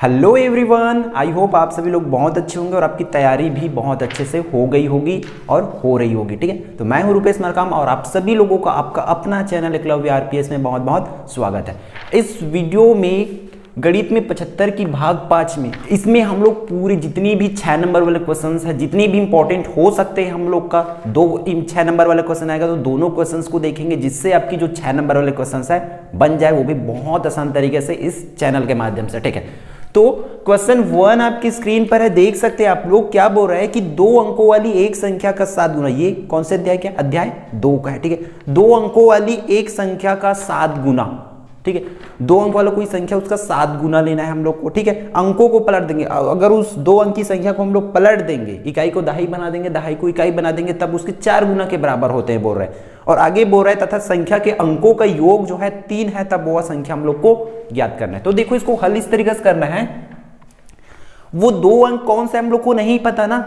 Hello everyone, I hope आप सभी लोग बहुत अच्छे होंगे और आपकी तैयारी भी बहुत अच्छे से हो गई होगी और हो रही होगी। ठीक है, तो मैं हूं रुपेश मरकाम और आप सभी लोगों का आपका अपना चैनल एकलव्य आरपीएस में बहुत बहुत स्वागत है। इस वीडियो में गणित में 75 की भाग 5 में इसमें हम लोग पूरी जितनी भी 6 नंबर वाले क्वेश्चन है, जितनी भी इंपॉर्टेंट हो सकते हैं हम लोग का 6 नंबर वाला क्वेश्चन आएगा तो दोनों क्वेश्चंस को देखेंगे, जिससे आपकी जो 6 नंबर वाले क्वेश्चन है बन जाए, वो भी बहुत आसान तरीके से इस चैनल के माध्यम से। ठीक है, तो क्वेश्चन 1 आपकी स्क्रीन पर है, देख सकते हैं आप लोग। क्या बोल रहा है कि 2 अंकों वाली एक संख्या का 7 गुना, ये कौन से अध्याय, क्या अध्याय 2 का है। ठीक है, 2 अंकों वाली एक संख्या का 7 गुना। ठीक है, 2 अंक वाला कोई संख्या उसका 7 गुना लेना है हम लोग को। ठीक है, अंकों को पलट देंगे, अगर उस 2 अंक की संख्या को हम लोग पलट देंगे, इकाई को दहाई बना देंगे, दहाई को इकाई बना देंगे, तब उसके 4 गुना के बराबर होते हैं बोल रहे हैं। और आगे बोल रहा है तथा संख्या के अंकों का योग जो है 3 है, तब वह संख्या हम लोग को ज्ञात करना है। तो देखो, इसको हल इस तरीके से करना है। वो 2 अंक कौन से हम लोग को नहीं पता ना,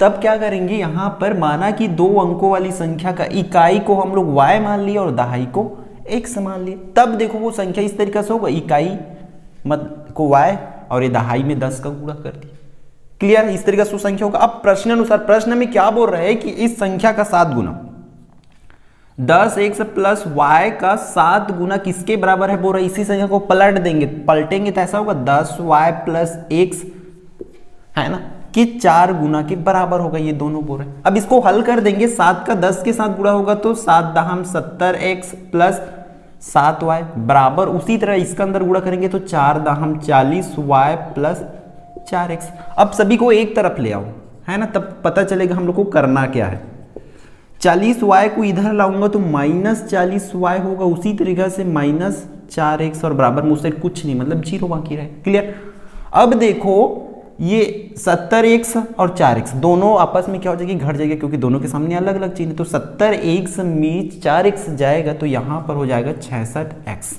तब क्या करेंगे, यहां पर माना कि 2 अंकों वाली संख्या का इकाई को हम लोग y मान लिए और दहाई को x मान लिए। तब देखो वो संख्या इस तरीके से होगा, इकाई को y और ये दहाई में 10 का गुणा कर दिया। क्लियर, इस तरीके से संख्या होगा। अब प्रश्न अनुसार, प्रश्न में क्या बोल रहे हैं कि इस संख्या का 7 गुना 10x प्लस y का 7 गुना किसके बराबर है बोल रहे हैं। इसी संख्या को पलट देंगे, पलटेंगे तो ऐसा होगा 10y प्लस x है ना, कि 4 गुना के बराबर होगा। ये दोनों बोल रहे हैं। अब इसको हल कर देंगे, 7 का 10 के साथ गुणा होगा तो 7 दहम 70x प्लस 7y बराबर, उसी तरह इसका अंदर गुणा करेंगे तो 4 दहम 40y प्लस 4x। अब सभी को एक तरफ ले आओ, है ना, तब पता चलेगा हम लोग को करना क्या है। 40y को इधर लाऊंगा तो माइनस 40y होगा, उसी तरीके से माइनस 4x और बराबर में उससे कुछ नहीं, मतलब 0 बाकी रहे। क्लियर। अब देखो ये 70x और 4x दोनों आपस में क्या हो जाएगी, घट जाएगी, क्योंकि दोनों के सामने अलग अलग चिन्ह है। तो 70x में 4x जाएगा तो यहां पर हो जाएगा 66x।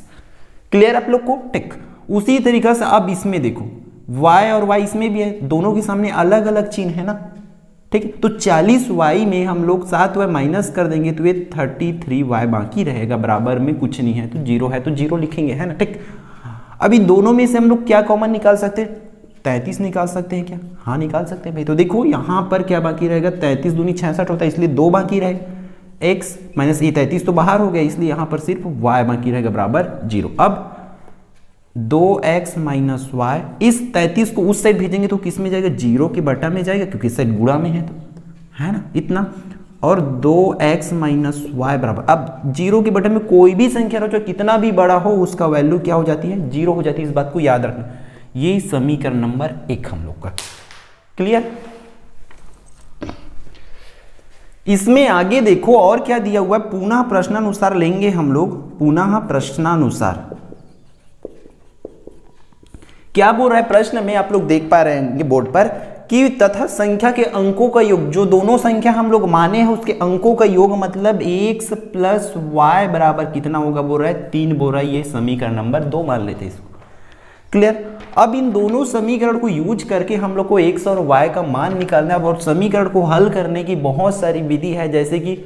क्लियर आप लोग को, टिक। उसी तरीका से अब इसमें देखो y और y इसमें भी है, दोनों के सामने अलग अलग चिन्ह है ना। ठीक है, तो 40y में हम लोग 7y माइनस कर देंगे तो ये 33y बाकी रहेगा, बराबर में कुछ नहीं है तो 0 है तो 0 लिखेंगे, है ना। ठीक, अब इन दोनों में से हम लोग क्या कॉमन निकाल सकते हैं, 33 निकाल सकते हैं क्या, हाँ निकाल सकते हैं भाई। तो देखो यहां पर क्या बाकी रहेगा, 33 दूनी 66 होता है, इसलिए 2 बाकी रहे, x माइनस ये 33 तो बाहर हो गया, इसलिए यहां पर सिर्फ y बाकी रहेगा बराबर 0। अब 2x माइनस y, इस 33 को उस साइड भेजेंगे तो किस में जाएगा, 0 के बटा में जाएगा, क्योंकि इस साइड गुणा में है तो, है ना, इतना। और 2x माइनस y बराबर, अब 0 के बटे में कोई भी संख्या रहो, चाहे कितना भी बड़ा हो, उसका वैल्यू क्या हो जाती है, 0 हो जाती है। इस बात को याद रखना। ये समीकरण नंबर 1 हम लोग का। क्लियर। इसमें आगे देखो और क्या दिया हुआ है, पुनः प्रश्नानुसार लेंगे हम लोग, पुनः प्रश्नानुसार। क्या बोल रहा है प्रश्न में, आप लोग देख पा रहे हैं बोर्ड पर कि तथा संख्या के अंकों का योग, जो दोनों संख्या हम लोग माने हैं उसके अंकों का योग मतलब x प्लस y बराबर कितना होगा बोल रहा है, 3 बोल रहा है। ये समीकरण नंबर 2 मान लेते हैं इसको। क्लियर। अब इन दोनों समीकरण को यूज करके हम लोग को x और y का मान निकालना है, और समीकरण को हल करने की बहुत सारी विधि है, जैसे कि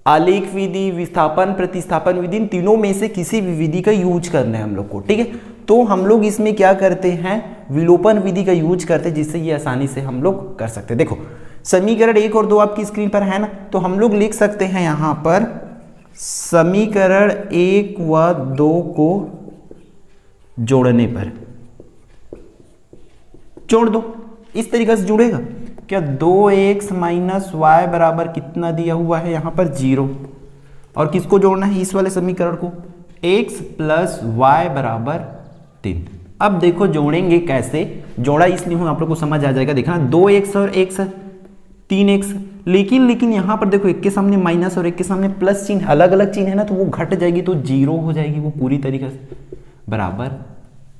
आलेख विधि, विस्थापन प्रतिस्थापन विधि, इन तीनों में से किसी भी विधि का यूज करना है हम लोग को। ठीक है, तो हम लोग इसमें क्या करते हैं, विलोपन विधि का यूज करते हैं, जिससे ये आसानी से हम लोग कर सकते हैं। देखो समीकरण 1 और 2 आपकी स्क्रीन पर है ना, तो हम लोग लिख सकते हैं यहां पर समीकरण 1 व 2 को जोड़ने पर, जोड़ दो, इस तरीके से जुड़ेगा क्या, 2x माइनस y बराबर कितना दिया हुआ है यहां पर 0, और किसको जोड़ना है, इस वाले समीकरण को, x प्लस y बराबर 3। अब देखो जोड़ेंगे कैसे, जोड़ा इसलिए हूं आप लोग को समझ आ जाएगा। देखना 2x और x 3x, लेकिन यहां पर देखो एक के सामने माइनस और एक के सामने प्लस चिन्ह, अलग अलग चिन्ह है ना, तो वो घट जाएगी तो 0 हो जाएगी वो पूरी तरीके से, बराबर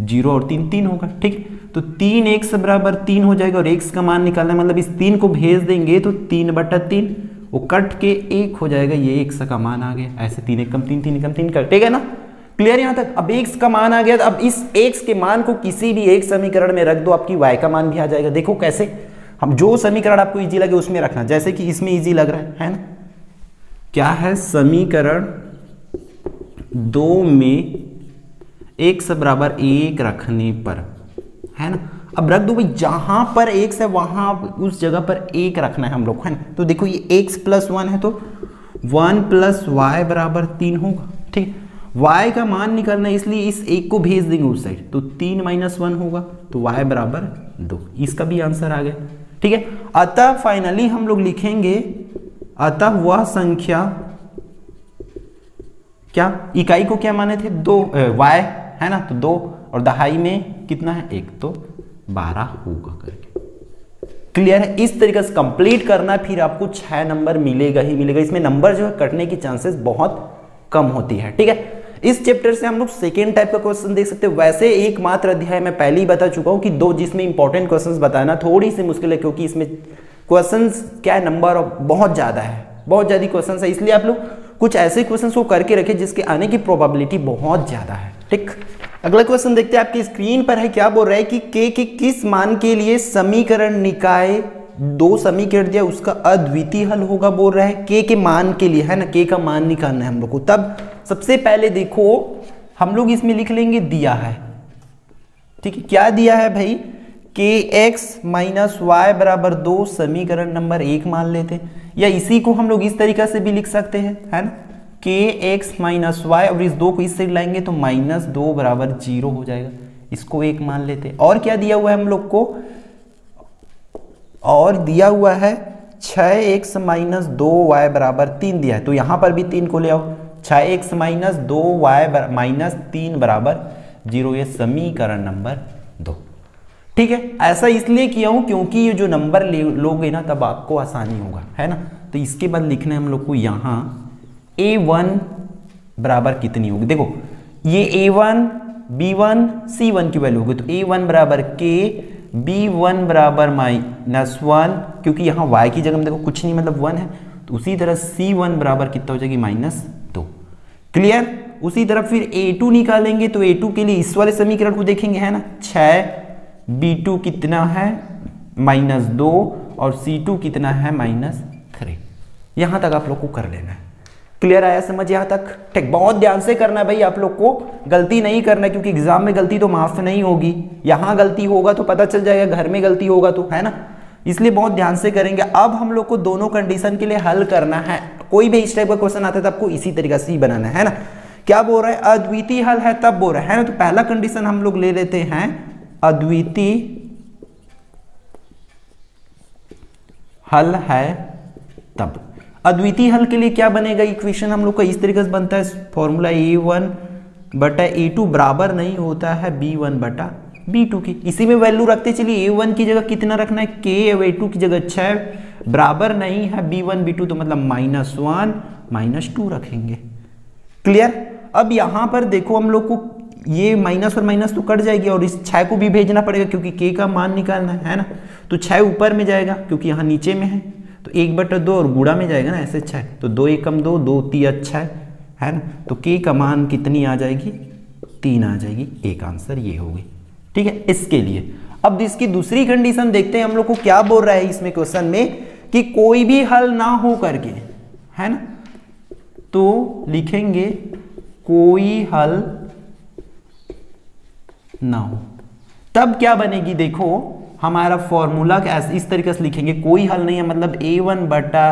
0 और 3 3 होगा। ठीक, तो 3x बराबर 3 हो जाएगा, और x का मान निकालना मतलब इस 3 को भेज देंगे तो 3/3 वो कट के 1 हो जाएगा, ये x का मान आ गया। ऐसे 3 एकम 3 3 एकम 3 कटेगा ना। क्लियर यहां तक। अब x का मान आ गया, अब इस x के मान को किसी भी एक समीकरण में रख दो, आपकी y का मान भी आ जाएगा। देखो कैसे, हम जो समीकरण आपको इजी लगे उसमें रखना, जैसे कि इसमें इजी लग रहा है ना, क्या है, समीकरण 2 में x बराबर 1 रखने पर है ना। अब रख दो भाई, जहां पर x है वहां उस जगह पर 1 रखना है हम लोग, है ना। तो देखो ये x + 1 है तो 1 + y बराबर 3 होगा, ठीक। y का मान निकालना है इसलिए इस 1 को भेज देंगे उस साइड, तो 3 - 1 होगा तो y बराबर 2। इसका भी आंसर आ गया, ठीक है। अतः फाइनली हम लोग लिखेंगे, अतः वह संख्या, क्या इकाई को क्या माने थे 2 y है ना, तो 2 और दहाई में कितना है 1, तो 12 होगा करके। क्लियर है। इस तरीके से कंप्लीट करना, फिर आपको 6 नंबर मिलेगा ही मिलेगा। इसमें नंबर जो है कटने की चांसेस बहुत कम होती है, ठीक है। इस चैप्टर से हम लोग सेकेंड टाइप का क्वेश्चन देख सकते हैं। वैसे एकमात्र अध्याय मैं पहले ही बता चुका हूं कि 2 जिसमें इंपॉर्टेंट क्वेश्चंस बताना थोड़ी सी मुश्किल है, क्योंकि इसमें क्वेश्चंस क्या है, नंबर बहुत ज्यादा है, बहुत ज्यादा क्वेश्चंस है। इसलिए आप लोग कुछ ऐसे क्वेश्चंस को करके रखें जिसके आने की प्रोबेबिलिटी बहुत ज्यादा है, ठीक। अगला क्वेश्चन देखते हैं, आपकी स्क्रीन पर है। क्या बोल रहा है कि k के किस मान के लिए समीकरण निकाय 2 समीकरण दिया उसका अद्वितीय हल होगा, बोल रहा है k के मान के लिए, है ना। k का मान निकालना है हम लोग को। तब सबसे पहले देखो हम लोग इसमें लिख लेंगे, दिया है, ठीक है। क्या दिया है भाई, kx - y बराबर 2 समीकरण नंबर 1 मान लेते हैं, या इसी को हम लोग इस तरीका से भी लिख सकते हैं, है ना। kx - y और इस 2 को इस साइड लाएंगे तो -2 बराबर 0 हो जाएगा, इसको 1 मान लेते हैं। और क्या दिया हुआ है हम लोग को, और दिया हुआ है 6x - 2y बराबर 3 दिया है, तो यहां पर भी 3 को ले आओ, 6x - 2y - 3 बराबर 0, ये समीकरण नंबर 2, ठीक है। ऐसा इसलिए किया हूं क्योंकि ये जो नंबर लोगे ना तब आपको आसानी होगा, है ना। तो इसके बाद लिखना है हम लोग को यहां a1 बराबर कितनी होगी। देखो ये a1 b1 c1 की वैल्यू होगी, तो a1 बराबर k, b1 बराबर -1, क्योंकि यहाँ y की जगह में देखो कुछ नहीं मतलब 1 है, तो उसी तरह c1 बराबर कितना हो जाएगी -2। क्लियर। उसी तरह फिर a2 निकालेंगे, तो a2 के लिए इस वाले समीकरण को देखेंगे, है ना। 6b2 कितना है -2 और c2 कितना है -3। यहां तक आप लोग को कर लेना है। क्लियर आया समझ यहां तक, ठीक। बहुत ध्यान से करना है भाई, आप लोग को गलती नहीं करना, क्योंकि एग्जाम में गलती तो माफ नहीं होगी। यहां गलती होगा तो पता चल जाएगा, घर में गलती होगा तो, है ना। इसलिए बहुत ध्यान से करेंगे। अब हम लोग को दोनों कंडीशन के लिए हल करना है। कोई भी इस टाइप का क्वेश्चन आता है तो आपको इसी तरीके से ही बनाना है ना। क्या बोल रहा है, अद्वितीय हल है तब बोल रहा है ना। तो पहला कंडीशन हम लोग ले लेते हैं, अद्वितीय हल है तब। अद्वितीय हल के लिए क्या बनेगा, इक्वेशन हम लोग का इस तरीके से बनता है, फॉर्मूला a1 बटा a2 बराबर नहीं होता है b1 बटा b2 की। इसी में वैल्यू रखते चलिए, a1 की जगह कितना रखना है k, और a2 की जगह 6 बराबर नहीं है b1 b2, तो मतलब -1 -2 रखेंगे। क्लियर। अब यहां पर देखो हम लोग को ये माइनस और माइनस तो कट जाएगी, और इस 6 को भी भेजना पड़ेगा क्योंकि k का मान निकालना है ना। तो 6 ऊपर में जाएगा क्योंकि यहाँ नीचे में है, तो 1/2 और गुणा में जाएगा ना, ऐसे 6, तो 2 एकम 2, 2 3 अच्छा है ना। तो k का मान कितनी आ जाएगी, 3 आ जाएगी। एक आंसर ये होगी, ठीक है इसके लिए। अब इसकी दूसरी कंडीशन देखते हैं हम लोग को क्या बोल रहा है इसमें क्वेश्चन में, कि कोई भी हल ना हो करके, है ना। तो लिखेंगे कोई हल ना हो, तब क्या बनेगी। देखो हमारा फॉर्मूला इस तरीके से लिखेंगे, कोई हल नहीं है मतलब a1 बटा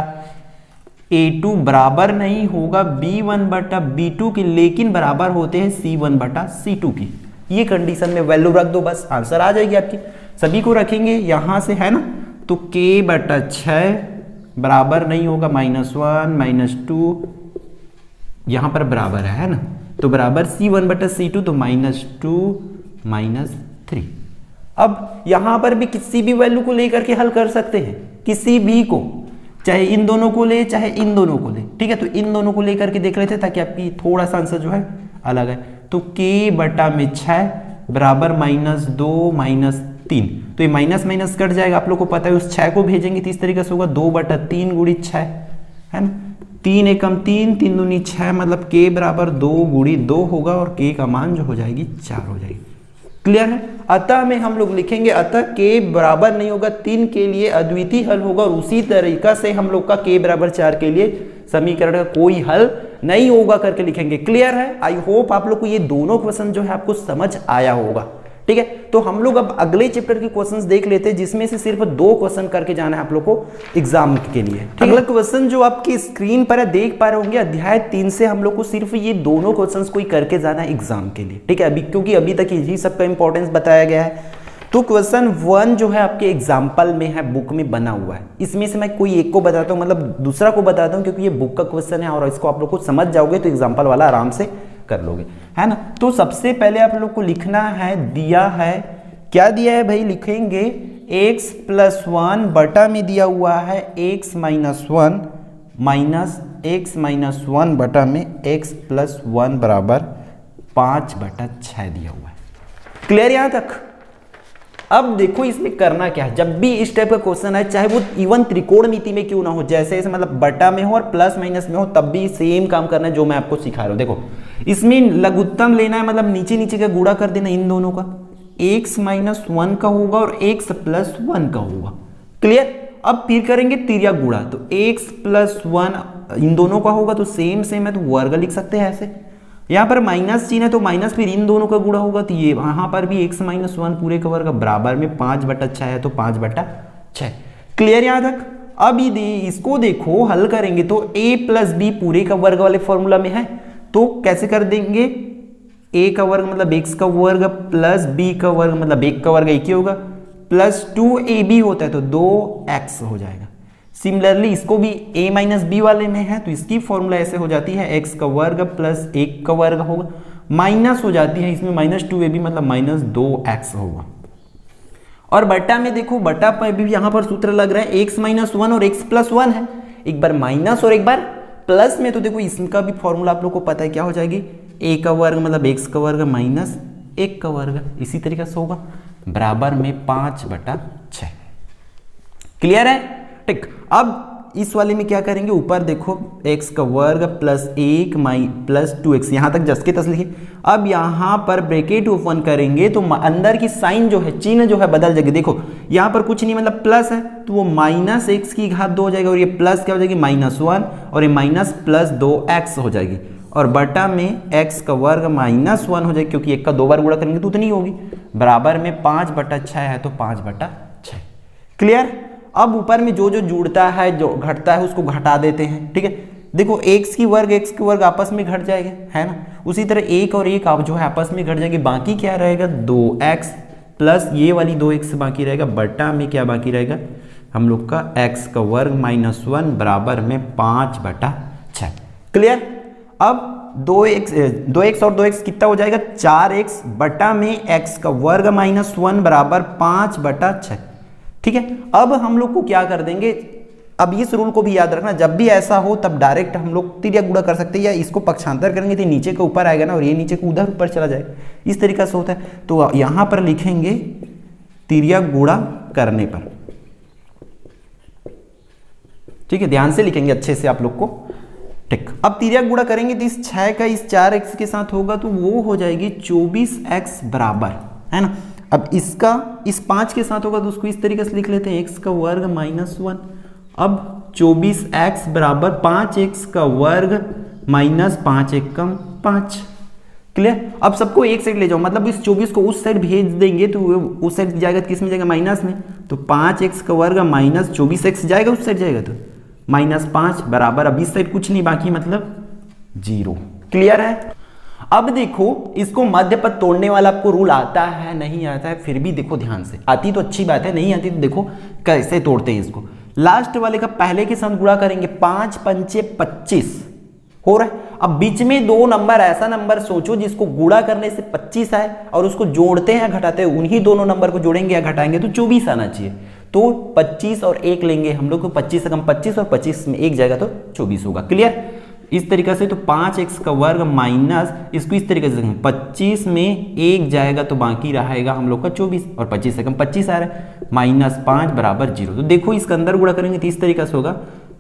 a2 बराबर नहीं होगा b1 बटा b2 की, लेकिन बराबर होते हैं c1 बटा c2 की। ये कंडीशन में वैल्यू रख दो, बस आंसर आ जाएगी आपकी। सभी को रखेंगे यहां से, है ना। तो k बटा 6 बराबर नहीं होगा -1 -2, यहां पर बराबर है ना, तो बराबर c1 बटा c2, तो -2 -3। अब यहां पर भी किसी भी वैल्यू को लेकर के हल कर सकते हैं, किसी भी को, चाहे इन दोनों को ले चाहे इन दोनों को ले, ठीक है। तो इन दोनों को लेकर के देख लेते हैं ताकि आपकी थोड़ा सा आंसर जो है अलग है। तो k बटा में 6 बराबर -2 -3, तो ये माइनस माइनस कट जाएगा, आप लोग को पता है। उस 6 को भेजेंगे तो इस तरीके से होगा 2/3 गुणित 6, है ना। 3 एकम 3, 3 दूनी 6, मतलब k बराबर 2 गुणित 2 होगा, और k का मान जो हो जाएगी 4 हो जाएगी। क्लियर है। अतः में हम लोग लिखेंगे, अतः k बराबर नहीं होगा 3 के लिए अद्वितीय हल होगा, और उसी तरीका से हम लोग का k बराबर 4 के लिए समीकरण का कोई हल नहीं होगा करके लिखेंगे। क्लियर है। आई होप आप लोग को ये दोनों क्वेश्चन जो है आपको समझ आया होगा, ठीक। ठीक है। तो हम लोग अब अगले चैप्टर के क्वेश्चंस देख लेते हैं, जिसमें से सिर्फ 2 क्वेश्चन करके जाना है आप लोग को एग्जाम के लिए। अगला क्वेश्चन जो आपकी स्क्रीन पर देख पा रहे होंगे, अध्याय 3 से हम लोग को सिर्फ ये दोनों क्वेश्चंस को ही करके जाना है एग्जाम के लिए, ठीक है। अभी क्योंकि अभी तक यही सबका इंपॉर्टेंस बताया गया है। तो क्वेश्चन 1 जो है आपके एग्जाम्पल में है, बुक में बना हुआ है। इसमें से मैं कोई एक को बताता हूँ, मतलब दूसरा को बताता हूँ, क्योंकि ये बुक का क्वेश्चन है और इसको आप लोग को समझ जाओगे तो एग्जाम्पल वाला आराम से कर लोगे, है ना। तो सबसे पहले आप लोग को लिखना है, दिया है, क्या दिया है भाई, लिखेंगे x + 1 बटा में दिया हुआ है x - 1 माइनस x - 1 बटा में x + 1 बराबर 5/6 दिया हुआ है। क्लियर यहां तक। अब देखो इसमें करना क्या है, जब भी इस टाइप का क्वेश्चन है, चाहे वो इवन त्रिकोणमिति में क्यों ना हो, जैसे ऐसे मतलब बटा में हो और प्लस माइनस में हो, तब भी सेम काम करना है जो मैं आपको सिखा रहा हूं। देखो इसमें लघुत्तम लेना है, मतलब नीचे नीचे का गुणा कर देना इन दोनों का, x - 1 का होगा और x + 1 का होगा। क्लियर। अब फिर करेंगे तिर्यक गुणा, तो x + 1 इन दोनों का होगा, तो सेम है तो वर्ग लिख सकते हैं ऐसे। यहाँ पर माइनस चिन्ह है तो माइनस फिर इन दोनों का गुणा होगा, तो ये यहाँ पर भी x - 1 पूरे का वर्ग बराबर में 5/6 है, तो 5/6। क्लियर यहाँ तक। अब इसको देखो हल करेंगे तो a + b पूरे का वर्ग वाले फॉर्मूला में है, तो कैसे कर देंगे, a का वर्ग मतलब x का वर्ग प्लस b का वर्ग मतलब 1 का वर्ग 1 ही होगा, प्लस 2ab होता है तो 2x हो जाएगा। सिमिलरली इसको भी a - b वाले में है, तो इसकी फॉर्मूला ऐसे हो जाती है x का वर्ग प्लस 1 का वर्ग होगा, माइनस हो जाती है इसमें -2ab मतलब -2x होगा। और बटा में देखो, बटा पर भी यहाँ पर सूत्र लग रहा है x - 1 और x + 1 है, एक बार माइनस और एक बार प्लस में, तो देखो इसका भी फॉर्मूला आप लोग को पता है क्या हो जाएगी, a का वर्ग मतलब x का वर्ग माइनस 1 का वर्ग, इसी तरीके से होगा बराबर में 5/6। क्लियर है, ठीक। अब इस वाले में क्या करेंगे, ऊपर देखो x का वर्ग प्लस 1 प्लस 2x, यहां तक जस के तस लिखिए। अब यहां पर ब्रैकेट ओपन करेंगे तो अंदर की साइन जो है, चिन्ह जो है बदल जाएगी। देखो यहां पर कुछ नहीं मतलब प्लस है, तो वो -x⁻² हो जाएगा, और ये प्लस क्या हो जाएगी -1, और ये माइनस प्लस 2x हो जाएगी, और बटा में x का वर्ग -1 हो जाएगा, क्योंकि 1 का 2 बार गुणा करेंगे तो उतनी होगी, बराबर में 5/6 है, तो 5/6। क्लियर। अब ऊपर में जो जो जुड़ता है, जो घटता है, उसको घटा देते हैं, ठीक है। देखो x के वर्ग आपस में घट जाएगा, है ना। उसी तरह 1 और 1 आप जो है आपस में घट जाएंगे, बाकी क्या रहेगा 2x प्लस ये वाली 2x बाकी रहेगा, बटा में क्या बाकी रहेगा हम लोग का x का वर्ग -1 बराबर में 5/6। क्लियर। अब 2x और 2x कितना हो जाएगा 4x बटा में x का वर्ग -1 बराबर 5/6। ठीक है। अब हम लोग को क्या कर देंगे, अब इस रूल को भी याद रखना, जब भी ऐसा हो तब डायरेक्ट हम लोग तिर्यक गुणा कर सकते हैं, या इसको पक्षांतर करेंगे तो नीचे के ऊपर आएगा ना, और ये नीचे को उधर ऊपर चला जाएगा, इस तरीका से होता है। तो यहां पर लिखेंगे तिर्यक गुणा करने पर, ठीक है, ध्यान से लिखेंगे अच्छे से आप लोग को, ठीक। अब तिर्यक गुणा करेंगे तो इस 6 का इस 4x के साथ होगा, तो वो हो जाएगी 24x बराबर, है ना। अब इसका इस 5 के साथ होगा तो उसको इस तरीके से लिख लेते हैं, x का वर्ग -1। अब 24x बराबर 5x का वर्ग माइनस 5 × 5। क्लियर। अब सबको एक साइड ले जाओ, मतलब इस 24 को उस साइड भेज देंगे तो उस साइड जाएगा, किस में जाएगा माइनस में, तो 5x का वर्ग माइनस 24x जाएगा, उस साइड जाएगा तो -5 बराबर, अब इस साइड कुछ नहीं बाकी मतलब 0। क्लियर है। अब देखो इसको मध्य पद तोड़ने वाला आपको रूल आता है नहीं आता है, फिर भी देखो ध्यान से, आती तो अच्छी बात है, नहीं आती तो देखो कैसे तोड़ते हैं इसको। लास्ट वाले का पहले के साथ गुणा करेंगे, 5 × 5 = 25 हो रहा है। अब बीच में 2 नंबर, ऐसा नंबर सोचो जिसको गुणा करने से 25 आए, और उसको जोड़ते हैं घटाते हैं, उन्हीं दोनों नंबर को जोड़ेंगे या घटाएंगे तो 24 आना चाहिए। तो 25 और 1 लेंगे हम लोग को, 25 से कम 25 और 25 में 1 जाएगा तो 24 होगा। क्लियर। इस तरीके से तो 5x का वर्ग माइनस, इसको इस तरीके से 25 में 1 जाएगा तो बाकी रहेगा हम लोग का 24, और 25 से कम 25 आ रहा है, -5 बराबर 0। तो देखो इसके अंदर गुणा करेंगे तो इस तरीके से होगा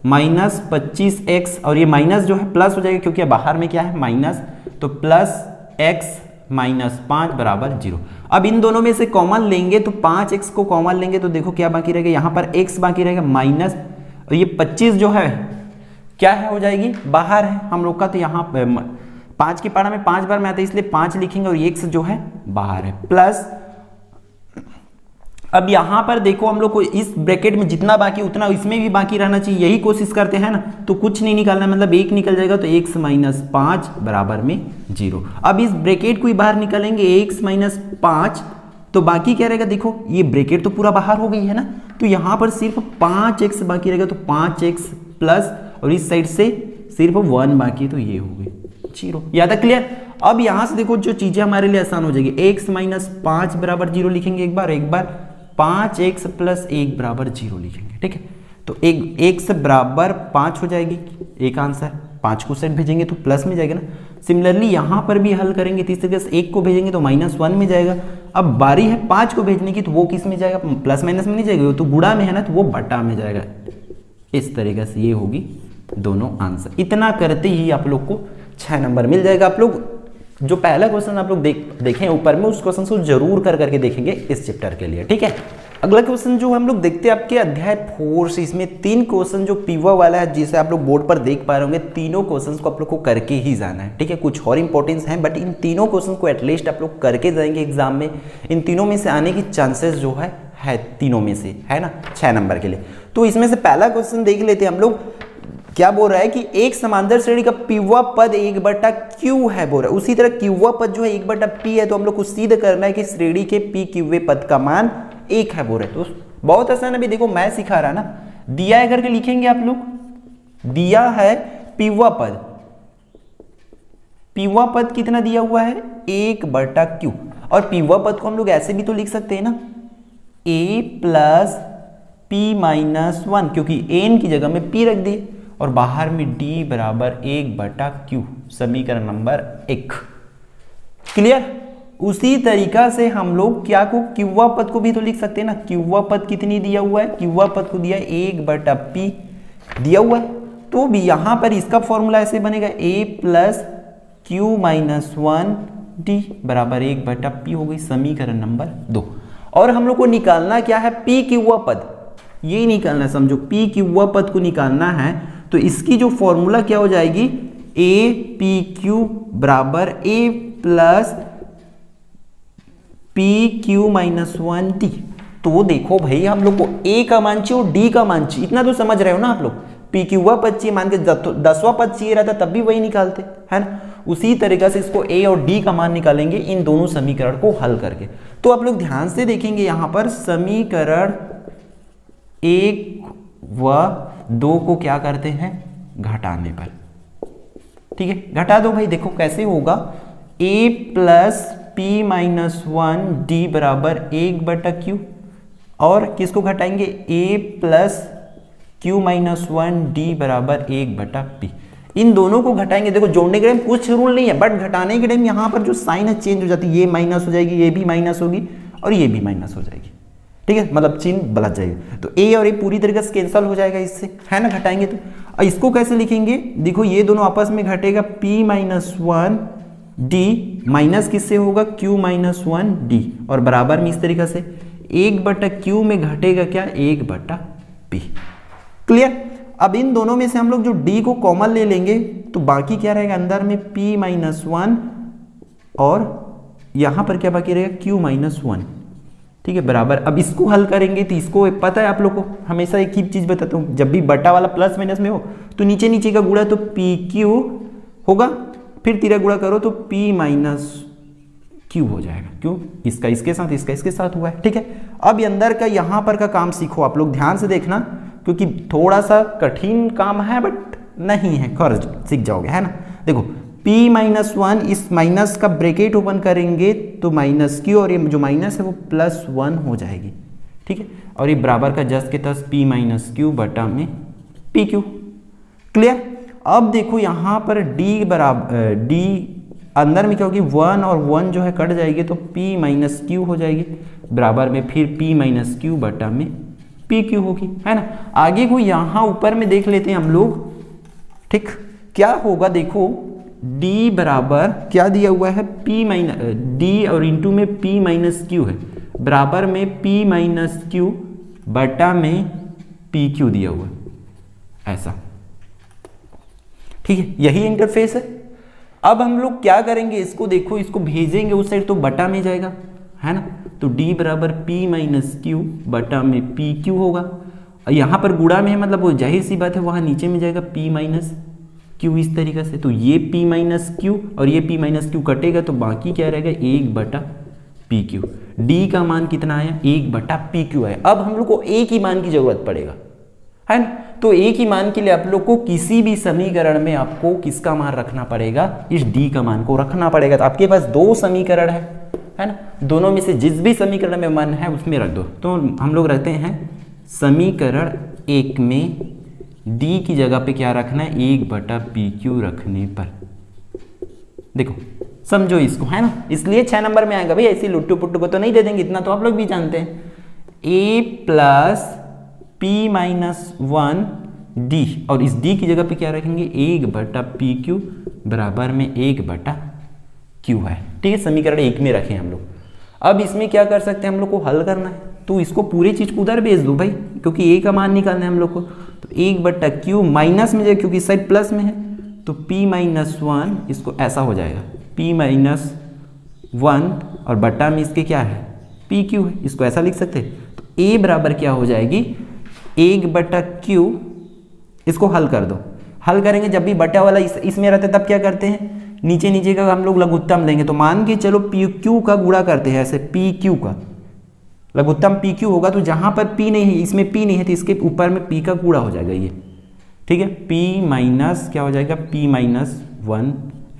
-25x, और ये माइनस जो है प्लस हो जाएगा क्योंकि बाहर में क्या है माइनस, तो +x -5 बराबर 0। अब इन दोनों में से कॉमन लेंगे तो 5x को कॉमन लेंगे तो देखो क्या बाकी रहेगा, यहाँ पर x बाकी रहेगा माइनस, और ये 25 जो है क्या है हो जाएगी बाहर है हम लोग का, तो यहाँ 5 की पारा में 5 बार में आता है इसलिए 5 लिखेंगे, और x जो है बाहर है, प्लस, अब यहाँ पर देखो हम लोग को इस ब्रैकेट में जितना बाकी उतना इसमें भी बाकी रहना चाहिए, यही कोशिश करते हैं ना। तो कुछ नहीं निकालना, मतलब एक निकल जाएगा तो x माइनस 5 बराबर में 0। अब इस ब्रैकेट को ही बाहर निकालेंगे x माइनस 5, तो बाकी क्या रहेगा, देखो ये ब्रैकेट तो पूरा बाहर हो गई है ना, तो यहाँ पर सिर्फ 5x बाकी रहेगा, तो 5x प्लस और इस साइड से सिर्फ 1 बाकी, तो ये हो गई 0। याद है, क्लियर। अब यहाँ से देखो जो चीजें हमारे लिए आसान हो जाएगी, x माइनस 5 बराबर 0 लिखेंगे एक बार 5x प्लस 1 बराबर 0 लिखेंगे, ठीक है। तो x बराबर 5 हो जाएगी, एक आंसर, 5 को साइड भेजेंगे तो प्लस में जाएगा ना। सिमिलरली यहाँ पर भी हल करेंगे तो इस तरीके से 1 को भेजेंगे तो -1 में जाएगा। अब बारी है 5 को भेजने की, तो वो किस में जाएगा, प्लस माइनस में नहीं जाएगा, वो तो गुणा में है ना, तो वो बटा में जाएगा। इस तरीके से ये होगी दोनों आंसर। इतना करते ही आप लोग को 6 नंबर मिल जाएगा। आप लोग जो पहला क्वेश्चन आप लोग देखें ऊपर में, उस क्वेश्चन को जरूर करके देखेंगे इस चैप्टर के लिए, ठीक है। अगला क्वेश्चन जो हम लोग देखते हैं आपके अध्याय 4 से, इसमें 3 क्वेश्चन जो पीवा वाला है, जिसे आप लोग बोर्ड पर देख पा रहे होंगे, तीनों क्वेश्चंस को आप लोग को करके ही जाना है, ठीक है। कुछ और इंपॉर्टेंस हैं, बट इन तीनों क्वेश्चन को एटलीस्ट आप लोग करके जाएंगे एग्जाम में। इन तीनों में से आने की चांसेस जो है तीनों में से, है ना, 6 नंबर के लिए। तो इसमें से पहला क्वेश्चन देख लेते हैं हम लोग। क्या बोल रहा है कि एक समांतर श्रेणी का पीवा पद 1/q है बोल रहा है। उसी तरह क्यूवा पद जो है 1/p है, तो हम लोग को सिद्ध करना है कि श्रेणी के p क्यूवे पद का मान 1 है बोल रहे। तो बहुत आसान, अभी देखो मैं सिखा रहा ना, दिया है करके लिखेंगे आप लोग। दिया है पीवा पद कितना दिया हुआ है, 1/q। और पीवा पद को हम लोग ऐसे भी तो लिख सकते हैं ना, a प्लस p-1, क्योंकि n की जगह में p रख दिए, और बाहर में d बराबर 1/q, समीकरण नंबर 1। क्लियर। उसी तरीका से हम लोग क्या को, क्यूवा पद को भी तो लिख सकते हैं ना। क्यूवा पद कितनी दिया हुआ है, क्यूवा पद को दिया 1/p दिया हुआ है, तो भी यहां पर इसका फॉर्मूला ऐसे बनेगा, a प्लस q-1 d बराबर 1/p हो गई, समीकरण नंबर 2। और हम लोग को निकालना क्या है, p क्यूवा पद, ये निकालना, समझो p क्यूवा पद को निकालना है, तो इसकी जो फॉर्मूला क्या हो जाएगी, a pq बराबर a प्लस pq-1 d। तो देखो भाई हम लोग को a का मान चाहिए और d का मान चाहिए, इतना तो समझ रहे हो ना आप लोग। p क्यूवा पद चाहिए, मान के 10वां पद चाहिए रहता तब भी वही निकालते, है ना। उसी तरीके से इसको a और d का मान निकालेंगे इन दोनों समीकरण को हल करके। तो आप लोग ध्यान से देखेंगे यहां पर समीकरण 1 व 2 को क्या करते हैं, घटाने पर, ठीक है। घटा दो भाई, देखो कैसे होगा, a प्लस p-1 d बराबर 1/q, और किसको घटाएंगे, a प्लस q-1 d बराबर 1/p। इन दोनों को घटाएंगे। देखो जोड़ने के टाइम कुछ रूल नहीं है, बट घटाने के टाइम यहाँ पर जो साइन है चेंज हो जाती है, ये माइनस हो जाएगी, ये भी माइनस होगी और ये भी माइनस हो जाएगी, ठीक है, मतलब चिन्ह बदल जाएगा। तो a और a पूरी तरीके से कैंसिल हो जाएगा इससे, है ना, घटाएंगे तो। और इसको कैसे लिखेंगे, देखो ये दोनों आपस में घटेगा, p-1 d माइनस किससे होगा, q-1 d, और बराबर में इस तरीके से 1/q में घटेगा क्या, 1/p। क्लियर। अब इन दोनों में से हम लोग जो d को कॉमन ले लेंगे, तो बाकी क्या रहेगा, अंदर में p-1 और यहां पर क्या बाकी रहेगा, q-1, ठीक है, बराबर। अब इसको हल करेंगे तो इसको पता है आप लोग को, हमेशा एक ही चीज बताता हूँ, जब भी बटा वाला प्लस माइनस में हो तो नीचे नीचे का गुणा तो pq होगा, फिर तीरा गुणा करो तो p-q हो जाएगा। क्यों, इसका इसके साथ, इसका इसके साथ हुआ है, ठीक है। अब अंदर का यहाँ पर का काम सीखो आप लोग, ध्यान से देखना, क्योंकि थोड़ा सा कठिन काम है बट नहीं है, कर सीख जाओगे, है ना। देखो p-1, इस माइनस का ब्रैकेट ओपन करेंगे तो -q, और ये जो माइनस है वो +1 हो जाएगी, ठीक है। और ये बराबर का जस्ट के तस p-q बटा में pq। क्लियर। अब देखो यहाँ पर d बराबर d अंदर में क्या होगी, 1 और 1 जो है कट जाएगी, तो p-q हो जाएगी, बराबर में फिर p-q बटा में pq होगी, है ना। आगे को यहाँ ऊपर में देख लेते हैं हम लोग, ठीक। क्या होगा, देखो d बराबर क्या दिया हुआ है, d और इंटू में p-q है, बराबर में p-q बटा में pq दिया हुआ है, ऐसा, ठीक है। यही इंटरफेस है। अब हम लोग क्या करेंगे, इसको देखो, इसको भेजेंगे उस साइड तो बटा में जाएगा, है ना। तो डी बराबर पी माइनस क्यू बटा में पी क्यू होगा। यहाँ पर गुणा में है मतलब वो जाहिर सी बात है वहाँ नीचे में जाएगा पी माइनस क्यू इस तरीके से। तो ये पी माइनस क्यू और ये पी माइनस क्यू कटेगा तो बाकी क्या रहेगा 1 बटा पी क्यू। डी का मान कितना आया 1 बटा पी क्यू है। अब हम लोग को एक ही मान की जरूरत पड़ेगा है ना। तो एक ही मान के लिए आप लोग को किसी भी समीकरण में आपको किसका मान रखना पड़ेगा, इस डी का मान को रखना पड़ेगा। तो आपके पास दो समीकरण है ना, दोनों में से जिस भी समीकरण में मान है उसमें रख दो। तो हम लोग रखते हैं समीकरण 1 में डी की जगह पे क्या रखना है 1 बटा पी क्यू रखने पर। देखो समझो इसको है ना, इसलिए 6 नंबर में आएगा भाई। ऐसी लुट्टू पुट्टू को तो नहीं दे देंगे, इतना तो आप लोग भी जानते हैं। ए प्लस पी माइनस 1 डी और इस डी की जगह पे क्या रखेंगे 1 बटा पी क्यू बराबर में 1 बटा क्यू है। ठीक है, समीकरण 1 में रखें हम लोग। अब इसमें क्या कर सकते हैं, हम लोग को हल करना है तो इसको पूरी चीज को उधर भेज दो भाई, क्योंकि ए का मान निकालना है हम लोग को। तो 1 बटा क्यू माइनस में जाए क्योंकि साइड प्लस में है, तो p माइनस 1 इसको ऐसा हो जाएगा p माइनस 1 और बटा में इसके क्या है पी क्यू है, इसको ऐसा लिख सकते हैं। तो a बराबर क्या हो जाएगी 1 बटा क्यू। इसको हल कर दो, हल करेंगे जब भी बटा वाला इसमें रहता है तब क्या करते हैं नीचे नीचे का हम लोग लघुत्तम लेंगे। तो मान के चलो पी क्यू का गुणा करते हैं, ऐसे पी क्यू का लघुत्तम पी क्यू होगा। तो जहां पर p नहीं है, इसमें p नहीं है तो इसके ऊपर में p का गुणा हो जाएगा ये। ठीक है, p माइनस क्या हो जाएगा p माइनस 1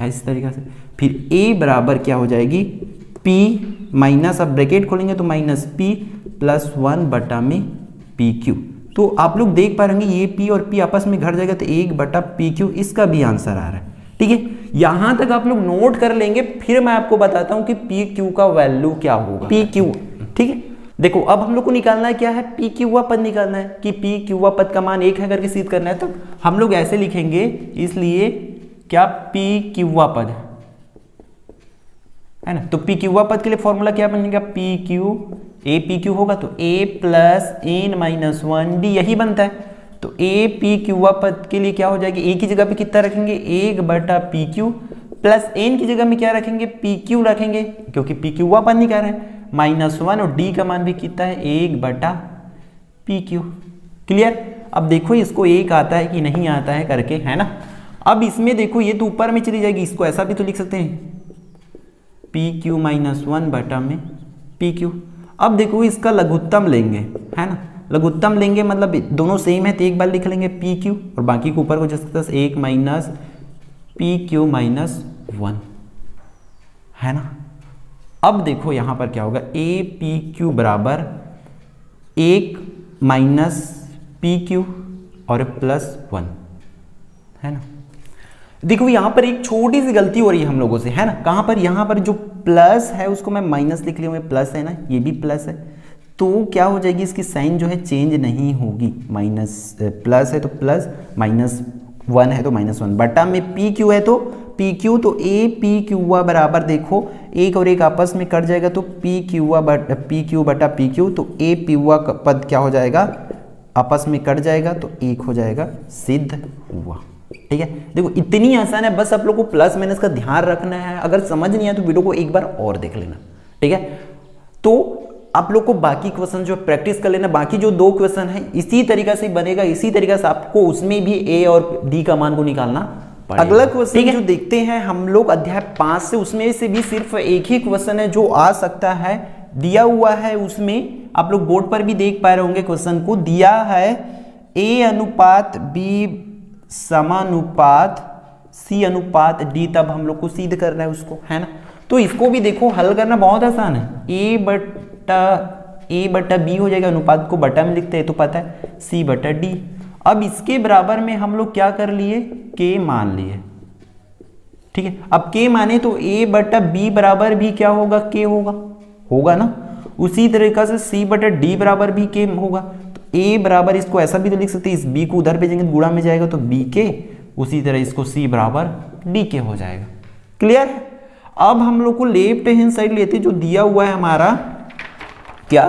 इस तरीके से। फिर a बराबर क्या हो जाएगी p माइनस, अब ब्रैकेट खोलेंगे तो माइनस p प्लस 1 बटा में पी क्यू। तो आप लोग देख पा रहे ये p और p आपस में घट जाएगा तो 1 बटा पी क्यू, इसका भी आंसर आ रहा है। ठीक है, यहां तक आप लोग नोट कर लेंगे, फिर मैं आपको बताता हूं कि पी क्यू का वैल्यू क्या होगा। पी क्यू, ठीक है, देखो अब हम लोग को निकालना है क्या है पी क्यूवा पद निकालना है कि पी क्यूवा पद का मान 1 है करके सिद्ध करना है। तो हम लोग ऐसे लिखेंगे, इसलिए क्या पी क्यूवा पद है ना। तो पी क्यूवा पद के लिए फॉर्मूला क्या बनेगा p q a p q होगा तो a plus n minus 1 d, यही बनता है। तो a पी क्यूवा पद के लिए क्या हो जाएगी a की जगह पे कितना रखेंगे 1 बटा पी क्यू प्लस n की जगह में क्या रखेंगे पी क्यू रखेंगे क्योंकि पी क्यूवा पद निकाल रहे हैं माइनस 1 और d का मान भी कितना है 1 बटा पी क्यू। क्लियर। अब देखो इसको 1 आता है कि नहीं आता है करके, है ना। अब इसमें देखो ये तो ऊपर में चली जाएगी, इसको ऐसा भी तो लिख सकते हैं पी क्यू माइनस 1 बटा में पी क्यू। अब देखो इसका लघुत्तम लेंगे, है ना, लघुत्तम लेंगे मतलब दोनों सेम है तो एक बार लिख लेंगे पी क्यू और बाकी को ऊपर को जैसे 1 माइनस पी क्यू माइनस 1, है ना। अब देखो यहां पर क्या होगा ए पी क्यू बराबर 1 माइनस पी क्यू और प्लस 1, है ना। देखो यहां पर एक छोटी सी गलती हो रही है हम लोगों से, है ना। कहां पर, यहां पर जो प्लस है उसको मैं माइनस लिख लिया हूं, प्लस है ना, ये भी प्लस है तो क्या हो जाएगी इसकी साइन जो है चेंज नहीं होगी। माइनस प्लस है तो प्लस, माइनस 1 है तो माइनस 1 बटा में पी क्यू है तो पी क्यू। तो ए पी क्यूआ बराबर देखो एक और एक आपस में कट जाएगा तो पी क्यूआ बटा पी क्यू बटा पी क्यू। तो ए पीवा का पद क्या हो जाएगा आपस में कट जाएगा तो 1 हो जाएगा, सिद्ध हुआ। ठीक है, देखो इतनी आसान है, बस आप लोग को प्लस माइनस का ध्यान रखना है। अगर समझ नहीं आया तो वीडियो को एक बार और देख लेना। ठीक है, तो आप लोग को बाकी क्वेश्चन जो प्रैक्टिस कर लेना। बाकी जो 2 क्वेश्चन है इसी तरीका से बनेगा, इसी तरीका से आपको उसमें भी ए और डी का मान को निकालना पड़ेगा। अगला क्वेश्चन जो देखते हैं हम लोग अध्याय 5 से, उसमें से भी सिर्फ एक ही क्वेश्चन है जो आ सकता है, दिया हुआ है। उसमें आप लोग बोर्ड पर भी देख पा रहे होंगे क्वेश्चन को, दिया है ए अनुपात बी समानुपात सी अनुपात डी, तब हम लोग को सिद्ध करना है उसको, है ना। तो इसको भी देखो हल करना बहुत आसान है। ए बटा बी हो जाएगा, अनुपात को बटा में लिखते हैं तो पता है सी बटा डी। अब इसके बराबर में हम लोग क्या कर लिए के मान लिए। ठीक है, अब के माने तो ए बटा बी बराबर भी क्या होगा के होगा ना। उसी तरीका से सी बटा डी बराबर भी के होगा। तो ए बराबर इसको ऐसा भी तो लिख सकते हैं, इस बी को उधर भेजेंगे गुणा में जाएगा तो बी के, उसी तरह इसको सी बराबर डी के हो जाएगा। क्लियर है। अब हम लोग को लेफ्ट हैंड साइड लेते जो दिया हुआ है हमारा क्या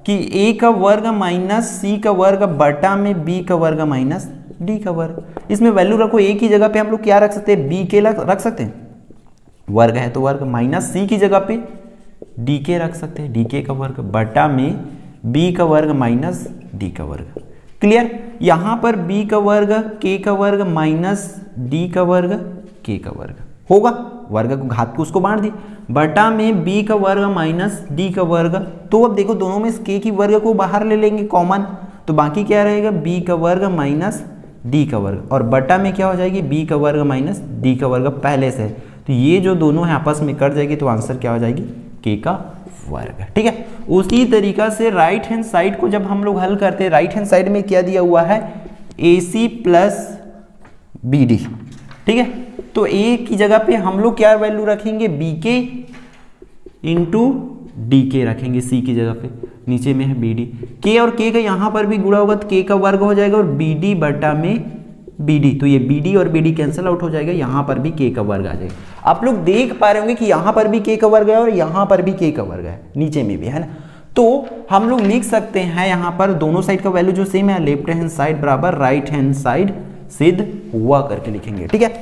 कि a का वर्ग माइनस सी का वर्ग बटा में b का वर्ग माइनस डी का वर्ग। इसमें वैल्यू रखो, a की जगह पे हम लोग क्या रख सकते हैं b के रख सकते हैं, वर्ग है तो वर्ग, माइनस सी की जगह पे डी के रख सकते हैं, डी के का वर्ग बटा में बी का वर्ग माइनस डी का वर्ग। क्लियर? यहां पर बी का वर्ग के का वर्ग माइनस डी का वर्ग के का वर्ग होगा, वर्ग को घात को उसको बांट दी, बटा में बी का वर्ग माइनस डी का वर्ग। तो अब देखो दोनों में के की वर्ग को बाहर ले लेंगे कॉमन, तो बाकी क्या रहेगा बी का वर्ग माइनस डी का वर्ग, और बटा में क्या हो जाएगी बी का वर्ग माइनस डी का वर्ग पहले से। तो ये जो दोनों है आपस में कट जाएगी, तो आंसर क्या हो जाएगी के का वर्ग। ठीक है, उसी तरीका से राइट हैंड साइड को जब हम लोग हल करते हैं, राइट हैंड साइड में क्या दिया हुआ है ए सी प्लस बी डी। ठीक है, तो ए की जगह पे हम लोग क्या वैल्यू रखेंगे बी के इंटू डी के रखेंगे, सी की जगह पे, नीचे में है बी डी। के और के का यहां पर भी गुणा होगा तो के का वर्ग हो जाएगा, और बी डी बटा में बी डी, तो ये बी डी और बी डी कैंसिल आउट हो जाएगा, यहां पर भी के का वर्ग आ जाएगा। आप लोग देख पा रहे होंगे कि यहां पर भी के का वर्ग है और यहां पर भी के का वर्ग है, नीचे में भी है ना। तो हम लोग लिख सकते हैं यहां पर दोनों साइड का वैल्यू जो सेम है, लेफ्ट हैंड साइड बराबर राइट हैंड साइड सिद्ध हुआ करके लिखेंगे। ठीक है,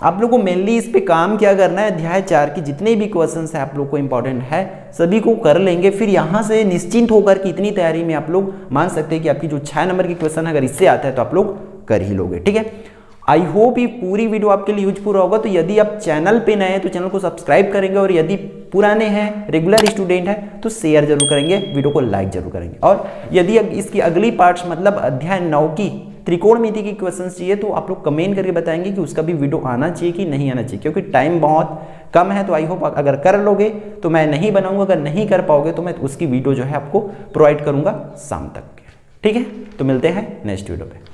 आप लोग को मेनली इस पे काम क्या करना है, अध्याय 4 की जितने भी क्वेश्चंस है आप लोग को इंपॉर्टेंट है सभी को कर लेंगे, फिर यहां से निश्चिंत होकर कि इतनी तैयारी में आप लोग मान सकते हैं कि आपकी जो 6 नंबर की क्वेश्चन है अगर इससे आता है तो आप लोग कर ही लोगे। ठीक है, आई होप ये पूरी वीडियो आपके लिए यूजफुल होगा। तो यदि आप चैनल पे नए हैं तो चैनल को सब्सक्राइब करेंगे, और यदि पुराने हैं रेगुलर स्टूडेंट हैं तो शेयर जरूर करेंगे, वीडियो को लाइक जरूर करेंगे। और यदि इसकी अगली पार्ट्स मतलब अध्याय 9 की त्रिकोणमिति की क्वेश्चंस चाहिए तो आप लोग कमेंट करके बताएंगे कि उसका भी वीडियो आना चाहिए कि नहीं आना चाहिए, क्योंकि टाइम बहुत कम है। तो आई होप अगर कर लोगे तो मैं नहीं बनाऊंगा, अगर नहीं कर पाओगे तो मैं उसकी वीडियो जो है आपको प्रोवाइड करूंगा शाम तक। ठीक है, तो मिलते हैं नेक्स्ट वीडियो पे।